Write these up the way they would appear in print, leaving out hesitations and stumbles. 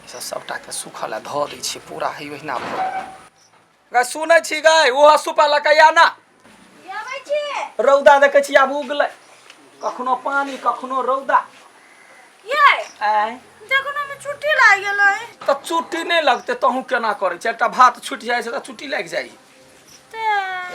सबटा के सुखल ध दै छी पूरा है ओहिना गाय सुनै छी गाय ओह सुपा लकैया ना आबै छी रौदा देखै छी आब उगलै कखनो पानी कखनो रौदा ये आय देखो ना में छुट्टी लाग गेलै त छुट्टी नहीं लगते तहू केना करे छै एकटा भात छूट जाय छै त छुट्टी लाग जाय ते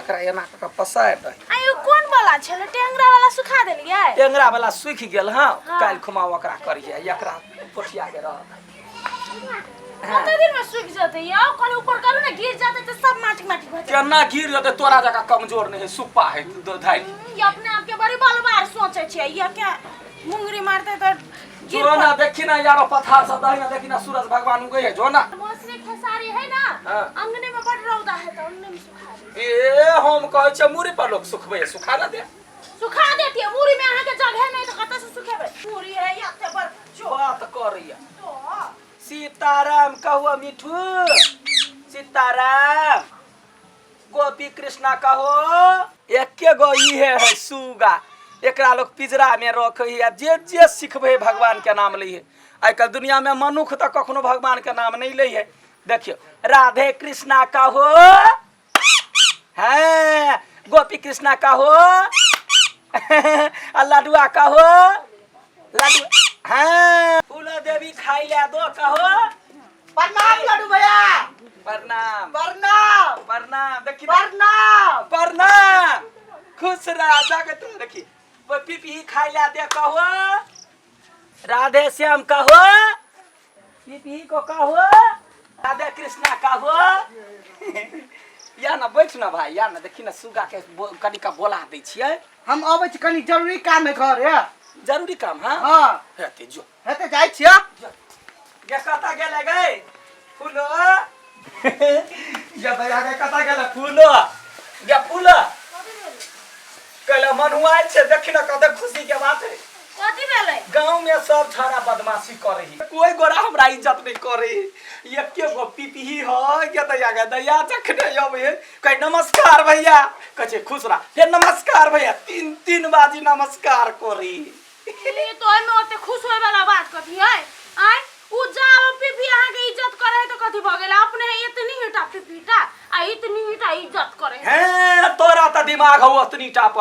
एकरा एना क पसार दे आयो कोन वाला छले टेंगरा वाला सुखा देलियै टेंगरा वाला सूख गेल हां काल खुमा ओकरा करिए एकरा पोठिया के रह कते दिन में सूख जते या कल ऊपर करू ना गिर जाते तो सब माटी माटी हो जाते केना गिर जते तोरा जका कमजोर नहीं है सुप्पा है धाई ये अपने आप के बड़ी बार सोचे छियै ये क्या मुंगरी मारते तो जो ना देखी ना यारो पथार सब दही ना देखी ना सूरज भगवान उगे है जो ना मौसरी खेसारी है ना अंगने में बड़ रौदा है तो अंगने में सुखा दे ए हम कहै छै मुरी पर लोग सुखबे सुखा ना दे सुखा देती है मुरी में आहा के जगह नहीं तो कत से सुखेबे मुरी है या ते पर बात करिया तो सीताराम कहो मिठू सीताराम गोपी कृष्णा कहो एके गो इहे है सुगा एकरा लोग पिंजरा में रखे है जे जे सिखबे भगवान के नाम लै है आजकल दुनिया में मनुख तो कखनो भगवान के नाम नहीं लै है देखियो राधे कृष्णा कहो है गोपी कृष्णा कहो लडुआ कहो लडुआ हाँ फूलो देवी खाई ले दो कहो प्रणाम लड्डू भैया प्रणाम प्रणाम प्रणाम देखी प्रणाम प्रणाम खुश रह जगत देखी वो पीपी खाई ले दे कहो राधे श्याम कहो पीपी को कहो राधे कृष्णा कहो या ना बैठ ना भाई या ना देखी ना सुगा के कनिका बोला दै छियै हम आबै छी कनी जरूरी काम है घर है जरूरी काम हां हां हेते जो हेते जाय छियै ये कता गेले गए फूलो ये भैया के कता गेले फूलो ये फूलो कल मनुआ छै देखी ना कते खुशी के बात है कथि भेलै गांव में सब छाड़ा बदमाशी करे ही कोई गोरा हमरा इज्जत नहीं करे ये के गो पीपी हो के दया के दया चखने अबे कह नमस्कार भैया कहे खुश रह फिर नमस्कार भैया तीन तीन बाजी नमस्कार करी ये तो में ओते खुश होय वाला बात कथि है आय उ जाव पीपी आहा के इज्जत करे तो कथि भ गेल अपने इतनी हिटा पीपीटा आ इतनी हिटा इज्जत करे हैं तोरा त दिमाग हो उतनी टाप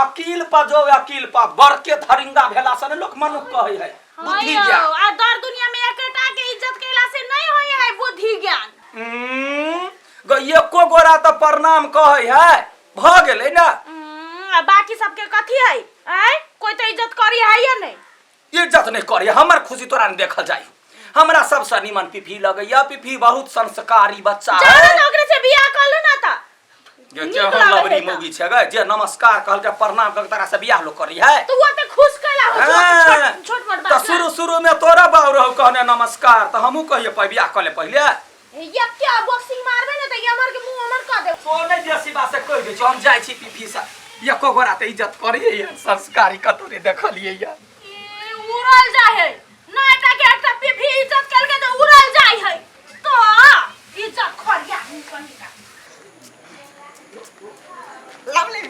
अकील पर जो अकील पर बर के धरिंगा भेला से लोग मनुख कहे है बुद्धि ज्ञान आ दर दुनिया में एकटा के इज्जत कैला से नहीं होय है बुद्धि ज्ञान गइए को गोरा त प्रणाम कहे है भ गेलै ना बाकी सबके कथि है आय कोई तो इज्जत करी है या नहीं इज्जत नहीं करी हमर खुशी तोरा ने देखल जाई हमरा सबसे निमन पीपी लगैया पीपी बहुत संस्कारी बच्चा है जाना ओकरे से बियाह कर लो ना ता जे हम लवरी मोगी छै गे जे नमस्कार कहल के प्रणाम कहल तारा से बियाह लो करी है तो वो ते खुश कैला हो छोट छोट बड़ बात तो शुरू में तोरा बाऊ रहो कहने नमस्कार त हमहू कहिए बियाह कर ले पहले ये क्या बॉक्सिंग मारबे ना त हमर के मुंह हमर क दे सोने जैसी बात से कह दे हम जाय छी पीपी से ये को गोरा त इज्जत करिए या संस्कारी कतोरे देखलिए या उड़ल जाय है ना एटा के एकटा पीपी इज्जत कर के तो उड़ल जाय है तो इज्जत खरिया कनिका लवली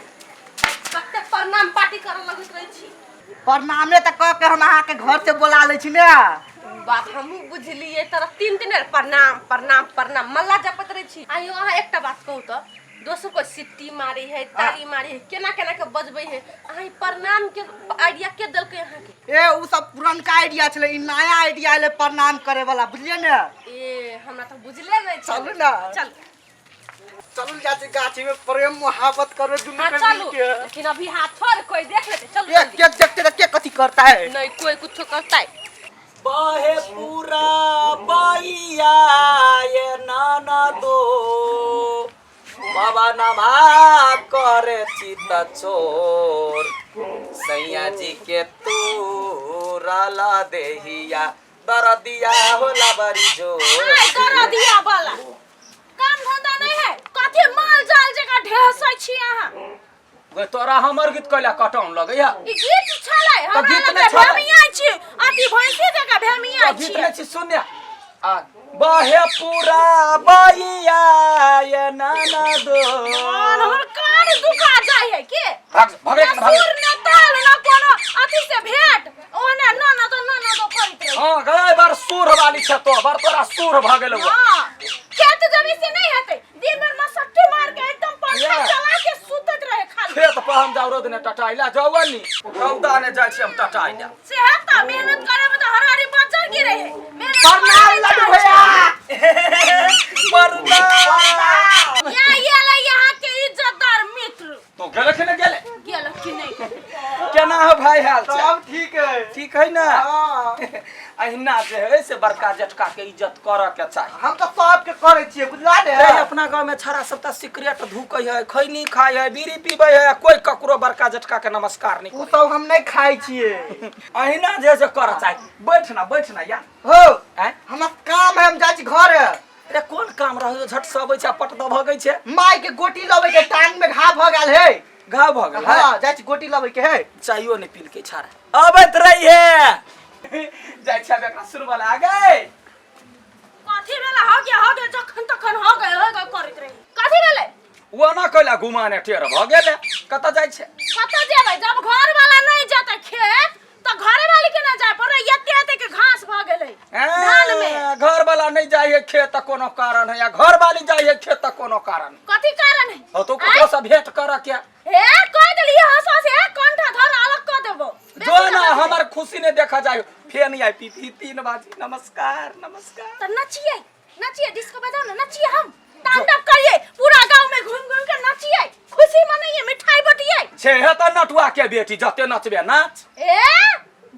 कते प्रणाम पार्टी करे लगत रही छी प्रणाम त कह के हम अहाँ के घर से बोला ले छी ने बात हमहू बुझलिए तर तीन दिन प्रणाम प्रणाम प्रणाम मल्ला जपत रही छी आइयो अहाँ एकटा बात कहू तो दोसर को सिट्टी मारी है ताली मारी है केना केना के बजबै है अहाँ प्रणाम के आइडिया के देलकै अहाँ के ए उ सब पुरनका आइडिया छले ई नया आइडिया ले प्रणाम करे वाला बुझलिए ने ए हमरा तो बुझले नहीं चलू ना चल चलू जाते गाछी में प्रेम मोहब्बत करे दुनू हां के चलू मिल के लेकिन अभी हाथ छोड़ कोई देख लेते चलो ये के देखते के कथि करता है नहीं कोई कुछ करता है बहे पूरा बाइया ये नाना दो बाबा नमा करे चित चोर सैया जी के तू रला देहिया दरदिया होला बरी जोर कर दिया वाला काम धंधा नहीं है कथि माल जाल जका ढेसै छी अहाँ गे तोरा हमर गीत कइला कटौन लगैया ई गीत छलै हमरा गीत लगे नहि छलै। भेमिया छी अति भैंसी जका भेमिया छी गीत नहीं छी सुनिया आ बहे पूरा बाइया ये नाना दो हमर कान दुखा जाय जाई है के भगे ना सुर न ताल न कोनो अथी से भेंट ओने न तो करित रही हां गए बार सूर वाली छ तो बार तोरा सूर भगेल हुआ हां खेत जमीन से नहीं हते दिन भर मसट्टी मार के एकदम पंखा चला के सुतत रहे खाली खेत पर हम जाऊ रोद ने टटाइला जवानी रौदा ने जाय छी हम टटाइला सेहत मेहनत करे में तो हरारी बचर गिरे है प्रणाम लड्डू भैया प्रणाम या यहाँ के इज्जतदार मित्र तो गेले कि नहीं गेल कि नहीं केना हो भाई हाल चाल सब ठीक है ना हाँ। अहिना जे है से बड़का जेठका के इज्जत करे के चाहिए हम तो सबके करे छियै बुझला ने रे अपना गांव में छड़ा सब त सिगरेट धुकै है खैनी खाय है बीड़ी पीबै है कोई ककरो बड़का जेठका के नमस्कार नहीं उ सब हम नहीं खाई छियै अहिना जे करे चाहिए बैठ ना यार हो हैं हमर काम है हम जाइ छी घर रे कोन काम रहै झट से अबै छै पट द भगै छै माय के गोटी लबै के टांग में घाव भ गेल है घाव भ गेल हां जाइ छी गोटी लबै के है चाहियो नहीं पील के छाड़ा अबैत रही है जाइ छै एकरा शुरू वाला आ गए कथी भेला हो गया जखन तखन हो गए करैत रही कथी भेले वो ना कहला घुमाने टेर भ गेल कत जाइ छै कत जेबै जब घर वाला नहीं जेतै खेत तो घरे वाली के ना जाय पर एते के घास भ गेलै धान में घर वाला नहीं जाइए खेत त कोनो कारण है या घर वाली जाइए खेत त कोनो कारण कथी कारण है हो तो ककरो से भेंट कर क्या हे कह देली हंसा से कंठा धर अलग क देबो जो ना हमार खुशी ने देखा जाए फेन आई पीपी 3 बाजी नमस्कार तो नचिए डिस्को बजाओ ना नचिए हम तांडव करिए पूरा गांव में घूम के नचिए खुशी मनाइए मिठाई बटिए छे है त नटुआ के बेटी जते नचबे नाच ए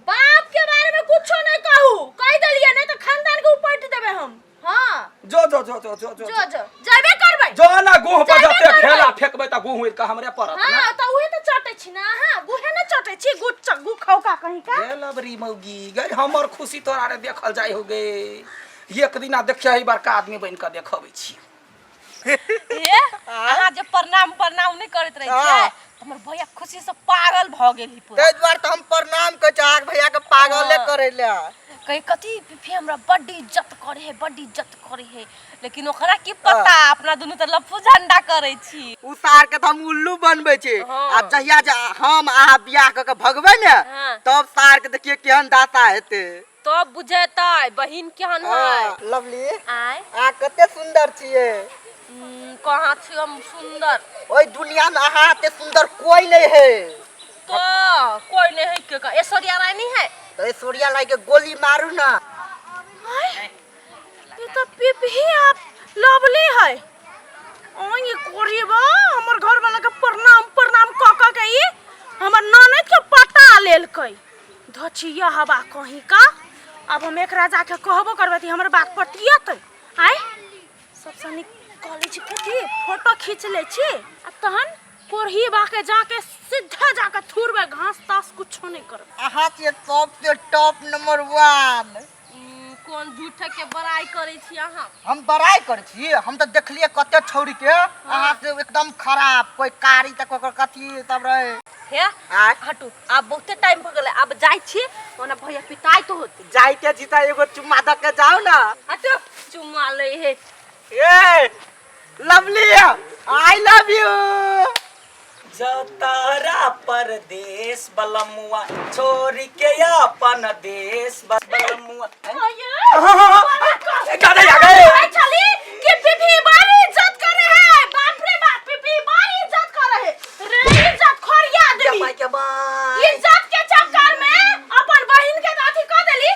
बाप के बारे में कुछो नहीं कहू कह देलिए नहीं तो खानदान के ऊपर देबे हम हां जो जाबे करबै जो ना गुह पर जते खेला फेकबे त गुह का हमरे परत ना हां तो उहे तो चटे छी ना हां गुहे न चटे छी गु खौका कहीं का ए लबरी मौगी गई हमर खुशी तोरा रे देखल जाय हो गे एक दिना देखिए ई बड़का आदमी बन के देखबै छी ए अहाँ जे प्रणाम नहीं करत रही छै हमर भैया खुशी से पागल भ गेल ही पूरा तै द्वार त हम प्रणाम क चाक भैया के पागले करे ले कहीं कथी पीपी हमरा बड्डी इज्जत करे है लेकिन ओकरा की पता अपना दुनू त लप्पू झंडा करे छी उ सार के त हम उल्लू बनबै छी हाँ। आ जहिया हम आहा बियाह क के भगबै ने हाँ। तब सार के देखिए केहन दाता हेते तब बुझेतै बहिन केहन है लवली आय आ कते सुंदर छियै कहाँ छी हम सुंदर ओई दुनिया में आहा ते सुंदर कोई नहीं है तो कोई नहीं है के का ऐश्वर्या राय नहीं है तो सूर्या लाई के गोली मारू ना ये तो पीपी आप लवली है ओ ये कोरीबा हमर घर वाला के प्रणाम क के ई हमर ननद के पटा लेल कई धचिया हवा कहीं का अब हम एक राजा के कहबो करबे त हमर बात पटियत आय सबसे निक कॉलेज के फोटो खींच ले छी आ तहन कोरही बाके जाके सीधा जाके थुरबे घास तास कुछो नहीं करब आहा के सबसे टॉप नंबर 1 कौन झूठे के बड़ाई करे छी अहाँ हम बड़ाई कर छी हम तो देखलिए कते छौरी के आहा से एकदम खराब कोई कारी तक ओकर कथी तब रहे हे हटू अब बहुते टाइम भ गेले अब जाई छी ओना भैया पिटाई तो होते जाई के जीता एगो चुम्मा द के जाओ ना हटू चुम्मा ले हे ए लवली आई लव यू जो तारा परदेश बलमुआ छोरी के अपन देश बलमुआ गाना आ गए चली कि पीपी बड़ी इज्जत करे है बाप रे बाप पीपी बड़ी इज्जत करे है रे इज्जत खोरिया देली माय के बाय इज्जत के चक्कर में अपन बहिन के दादी क देली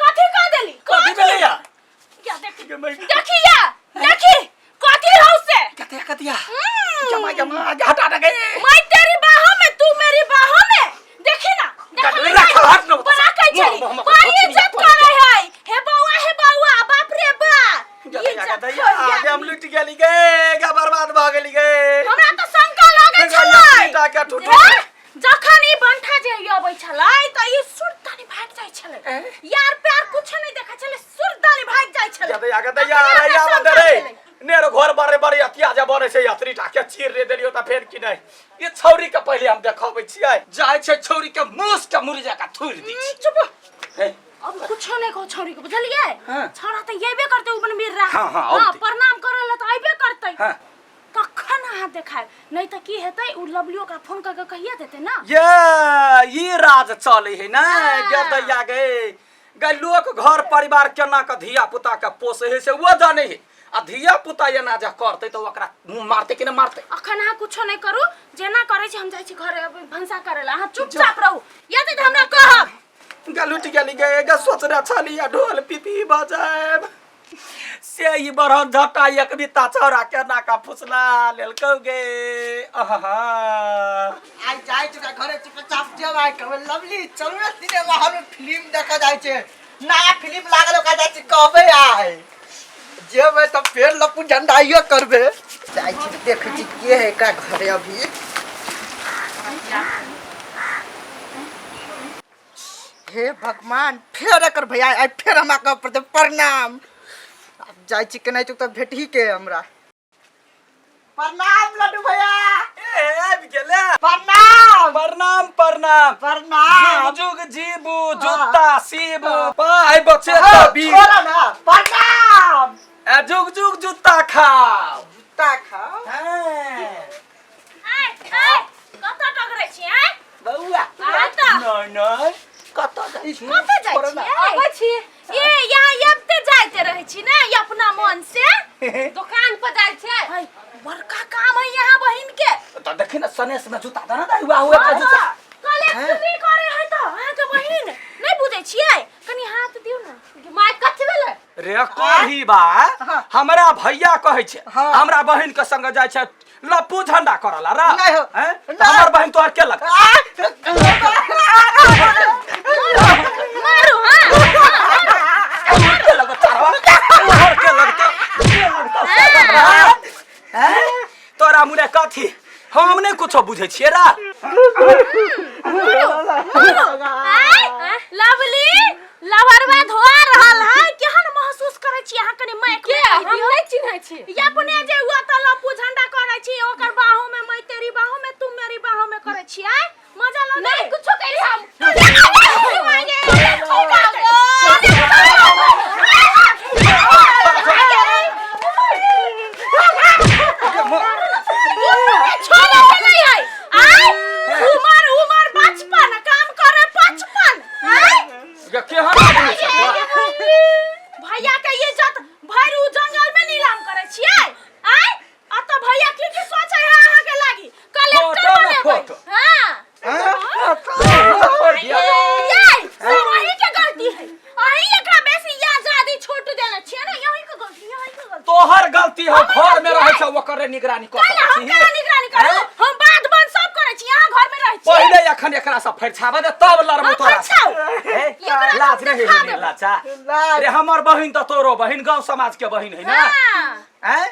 कथी क देली कथी भेलैया क्या देखिया देखी कथी हौ से कतिया क्या मां आगे हटा दे गए मैं तेरी बाहों में तू मेरी बाहों में देखी ना रखो हाथ न बना के चली बड़ी इज्जत करे है हे बौआ बाप रे बा आगे हम लुट गेली गे बर्बाद भ गेली गे हमरा त शंका लागे छलै जखन ई बंठा जे अबै छलै त ई सुरतानी भाग जाय छलै यार प्यार कुछ नहीं देखै छलै सुरतानी भाग जाय छलै आगे दैया रैया बदरे नेरो घर बारे अतिया जा बने से यात्री टाके चीर रे देलियो त फेर कि नहीं ये छौरी के पहले हम देखाबै छियै जाय छै छौरी के मुस के मुरजा का थुर दी चुप हे अब कुछ नहीं कहो छौरी को बुझलिए हाँ। छौरा त येबे करते ऊपर मेरा हाँ, प्रणाम करले त आइबे करते हां तखन हाथ देखाए नहीं तो की हेतै उ लवलियो का फोन करके कहिया देते ना ये राज चले है ना गे दैया गे लोक घर परिवार केना के धिया पुता के पोसे है से वो जाने है आ धिया पुता एना जे करते तो ओकरा मुंह मारते कि न मारते अखन अहाँ कुछो नहीं करू जेना करे छी हम जाई छी घरे भंसा करेला अहाँ चुपचाप रहू यदि त हमरा कहब गलुट गेली गे सोचने छलिया ढोल पिपी बजाएब से ई बरहन झटा एक बिता चौरा केना का फुसला लेलकौ गे आहा आई जाय छ घरे चुपचाप जेबाय कहबे लवली चलू ना सिनेमा हॉल में फिल्म देखा जाय छै नया फिल्म लागल का जाय छै कहबे आय जेबै त फेर लपू झंडाइयो करबे जाय छी देख छी के है का घरे अभी हे भगवान फेर एकर भैया आई फेर हमरा के प्रति प्रणाम अब जाय छी के नहीं तो भेटही के हमरा प्रणाम लड्डू भैया ए आबि गेले प्रणाम प्रणाम प्रणाम प्रणाम जुग जीबू जुत्ता सीबू पाई बचे हाँ, तबी छोड़ा ना प्रणाम ए जुग जुग जुत्ता खाओ जुत्ता खाओ हां कत टगरै छी हैं बौआ आता नहीं नहीं कत जाइ छी कत जाइ छी आबै छी ये यहाँ यबते जाते रहे छी ना ये अपना मन से दुकान पर जाइ छै हाय बड़का काम है यहाँ बहिन के त देखि न सनेस में जुत्ता दना दै हुआ हुए का जुत्ता कलेक्टरी करे है तो अहाँ के बहिन नहीं बुझै छियै कनी हाथ दियौ ना माय कथि भेलै रे कही बा हमरा भैया कहै छै हाँ। हमरा बहिन के संग जाइ छै लप्पू झंडा करला रा नहीं हो। हैं नहीं। हमर बहिन तोहर के लग मारू हां के लग चारवा तोहर के लगते हैं तोरा मुने कथी हम नहीं कुछो बुझै छियै रा लवली लवरवा धोआ रहल है केहन महसूस करे छी अहाँ कनी माइक के हम नहीं चिन्है छी ये अपने जे हुआ त लप्पू झंडा करे छी ओकर बाहों में मैं तेरी बाहों में तुम मेरी बाहों में करे छी आय मजा लो नहीं कुछो करी हम छोड़े के नहीं है आय उमर उमर 55 काम करे 55 आय ये केहन आदमी छै भैया के इज्जत भर उ जंगल में नीलाम करे छियै आय अत भैया की सोचे है अहाँ के लागी कलेक्टर फोटो में बनेबै फोटो। हां ये सब वही के गलती है अही एकरा बेसी या आजादी छोट देने छियै ना यही के गलती तोहर गलती हो घर में रहै छै ओकर निगरानी कर पहले हम केना निगरानी करू हम बात बन सब करे छी यहाँ घर में रहै छी पहिले अखन एकरा सब फरछाबे दे तब लड़बो तोरा फरछाउ। ए लाज नहीं है रे लाचा अरे हमर बहिन त तोरो बहिन गांव समाज के बहिन है ना हां हैं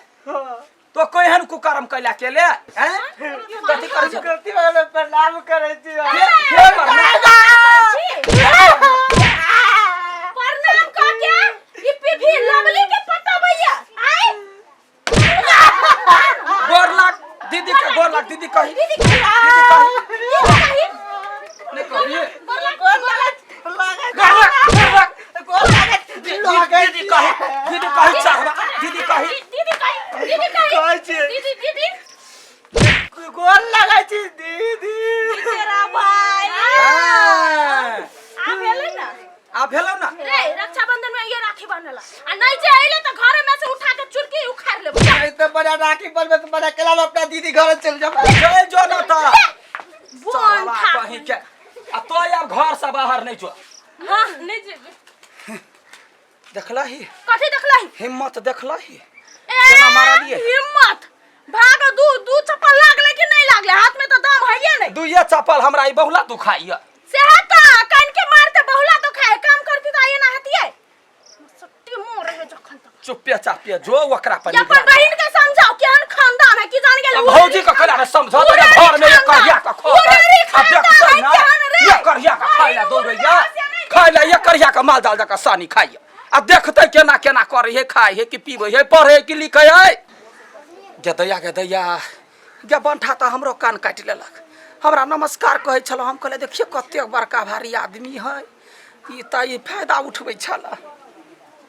तो कोहन कुकर्म कैला केले हैं कथि करे छै गलती वाला प्रणाम करे छी के करना प्रणाम का के ई पीभी लवली के पता भैया आय गोर लाग दीदी के गोर लाग दीदी कही दीदी कही नहीं कहिए दीदी कही चाहबा दीदी कही दीदी गोल लगा छी दीदी तेरा भाई हां आ भेलै ना आ भेलौ ना रे रक्षाबंधन में ये राखी बांधला आ नहीं जे आइले त घर में से उठा के चुरकी उखाड़ लेबो इतना बड़ा राखी पर में तो बड़ा केला अपना दीदी घर चल जा जय जो ना ता बोन खा कहीं के आ तो अब घर से बाहर नहीं जो हां नहीं जेबे देखला ही कथि देखलही हिम्मत देखला ही केना मारलिए? हिम्मत भाग दू चप्पल लागले कि नहीं लागले हाथ में तो दम है नहीं दुइये चप्पल हमरा ई बहुला दुखाइया से हटा कान के मारते बहुला तो खाए काम करती तो आये ना हतिए सट्टी मोर है जखन तक चुप्पे चापिए जो ओकरा पर या अपन बहिन के समझाओ केहन खानदान है कि जान गेल भौजी के कला रे समझो तेरे घर में एक करिया का खो अब देख सही ना ये करिया का खाइला दौड़ैया खाइला ये करिया का माल दाल जका सानी खाइया अब देखते केना केना करे है खाए है कि पीबे है पढ़े कि लिखे है गदैया गे बंठा त हमरो कान काटि लेलक हमरा नमस्कार कहै छल हम कहले देखिए कते बड़का भारी आदमी है ई त ई फायदा उठबै छल